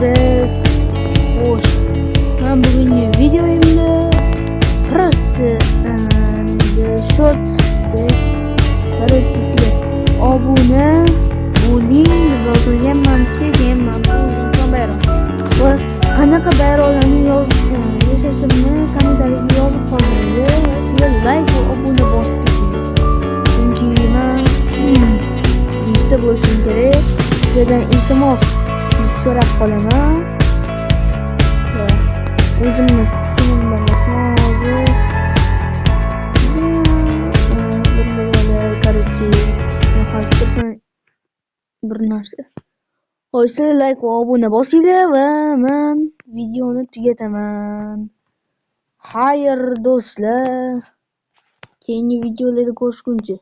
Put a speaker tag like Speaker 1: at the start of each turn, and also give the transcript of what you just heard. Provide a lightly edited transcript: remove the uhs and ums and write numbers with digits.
Speaker 1: biz. Xo'sh, men bugungi videoyimda просто shorts короче obuna bo'ling yozilganmanki inson bayram va qanaqa bayramlarni yashashimni kommentariyga yozib qolmaydi va sizlar layk va obuna bosib keting. Chunki men yuzta bo'lishim kerak. Sizlardan iltimos so'rab qolaman. O'zimni skinimdan emasman hozir. Bir narsa. Xo'sh, like va obuna bosinglar va men videoni tugataman. Xayr do'stlar. Keyingi videolarda ko'rishguncha